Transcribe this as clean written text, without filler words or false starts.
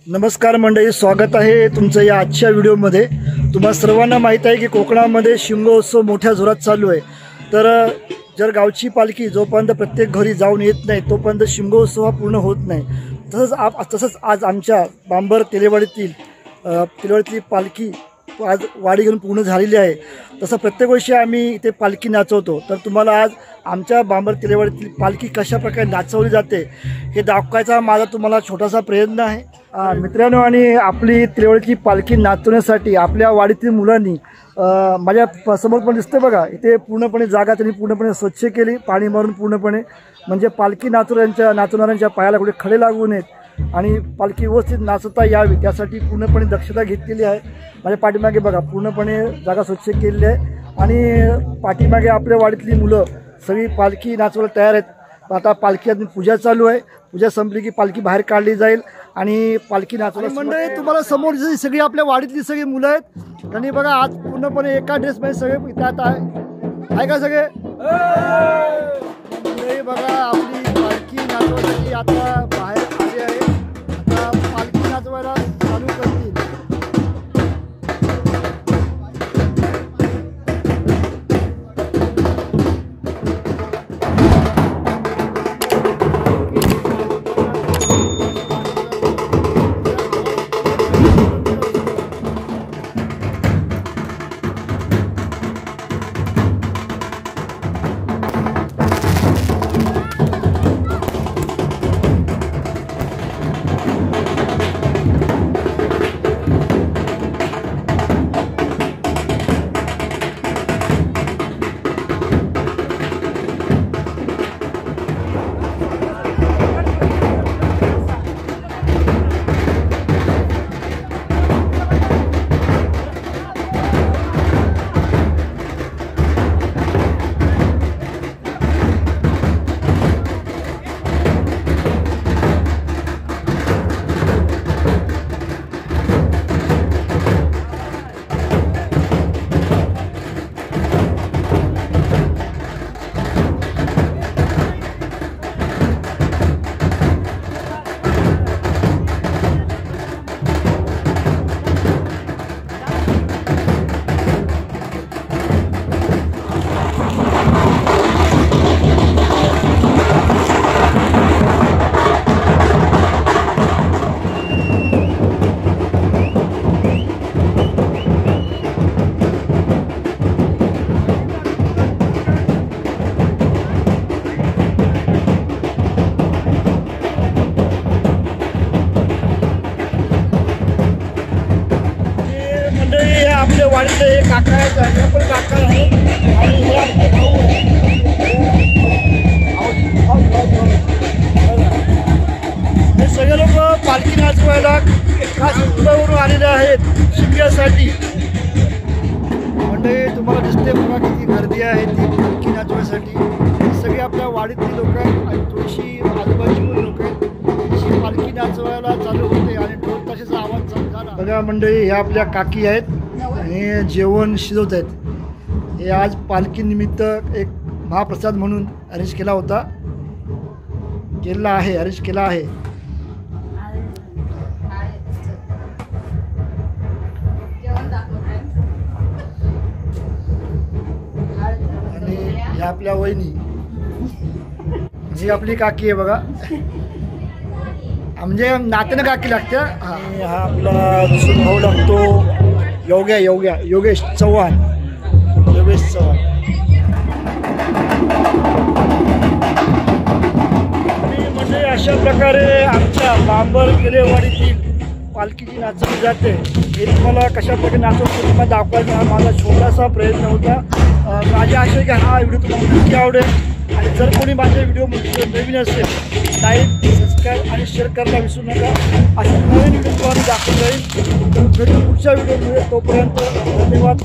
नमस्कार मंडळी, स्वागत आहे तुमचं या आजच्या व्हिडिओमध्ये। तुम्हाला सर्वांना माहीत आहे की कोकणामध्ये शिमगोत्सव मोठ्या जोरात चालू आहे। तर जर गावची पालखी जोपर्यंत प्रत्येक घरी जाऊन येत नाही तोपर्यंत शिमगोत्सव हा पूर्ण होत नाही। तसंच आज आमच्या बांबर तेलेवाडीतली पालखी आज वाडी घेऊन पूर्ण झालेली आहे। तसं प्रत्येक वर्षी आम्ही इथे पालखी नाचवतो। तर तुम्हाला आज आमच्या बांबर तेलेवाडीतली पालखी कशा प्रकारे नाचवली जाते हे दाखवायचा माझा तुम्हाला छोटासा प्रयत्न आहे। मित्रांनो, आणि आपली तेलेवाडीची पालखी नाचवण्यासाठी आपल्या वाडीतील मुलांनी माझ्या समोर पण दिसते बघा, इथे पूर्णपणे जागा त्यांनी पूर्णपणे स्वच्छ केली, पाणी मारून पूर्णपणे, म्हणजे पालखी नाचवणाऱ्यांच्या पायाला कुठे खडे लागू नयेत आणि पालखी व्यवस्थित नाचवता यावी त्यासाठी पूर्णपणे दक्षता घेतलेली आहे। माझ्या पाठीमागे बघा पूर्णपणे जागा स्वच्छ केलेली आहे आणि पाठीमागे आपल्या वाडीतली मुलं सगळी पालखी नाचवायला तयार आहेत। आता पालखी अजून पूजा चालू आहे, पूजा संपली की पालखी बाहेर काढली जाईल आणि पालखी नाचवायला मंडळी तुम्हाला समोर सगळी आपल्या वाडीतली सगळी मुलं आहेत। त्यांनी बघा आज पूर्णपणे एका ड्रेसमध्ये सगळे इथे आता आहे का सगळे बघा आपली पालखी नाचवायसाठी आता बाहेर आली आहे। आता पालखी नाचवायला चालू करतील। आपल्या वाडीतले हे काका आहेत, हे पण काका आहे आणि हे आपले भाऊ हे सगळे लोक पालखी नाचवायला खास मुंबईवरून आलेले आहेत शिमग्यासाठी। म्हणजे तुम्हाला दिसते बघा किती गर्दी आहे ती पालखी नाचवायसाठी। सगळे आपल्या वाडीतली लोक आहेत आणि थोडीशी आजूबाजूची लोक आहेत। तशी पालखी नाचवायला चालू होते आणि ढोल ताशाचा आवाज चालू झाला बघा। मंडळी ह्या आपल्या काकी आहेत आणि जेवण शिजवत आहेत। हे आज पालखी निमित्त एक महाप्रसाद म्हणून अरेंज केला आहे आणि ह्या आपल्या वहिनी जी आपली काकी आहे बघा, म्हणजे नात्यानं काकी लागते। आणि हा आपला भाऊ लागतो योगेश चव्हाण। म्हणजे अशा प्रकारे आमच्या बांबर तेलेवाडीची पालखीची नाचवली जाते। हे तुम्हाला कशा प्रकारे नाचवतो तुम्हाला दाखवायचा हा माझा छोटासा प्रयत्न होता। माझी आशा आहे की हा व्हिडिओ तुम्हाला नक्की आवडेल आणि जर कोणी माझ्या व्हिडिओ नवीन असेल लाईक, सबस्क्राईब आणि शेअर करायला विसरू नका। अशा नवीन व्हिडिओ दाखवून जाईल। पुढच्या व्हिडिओमध्ये तोपर्यंत धन्यवाद।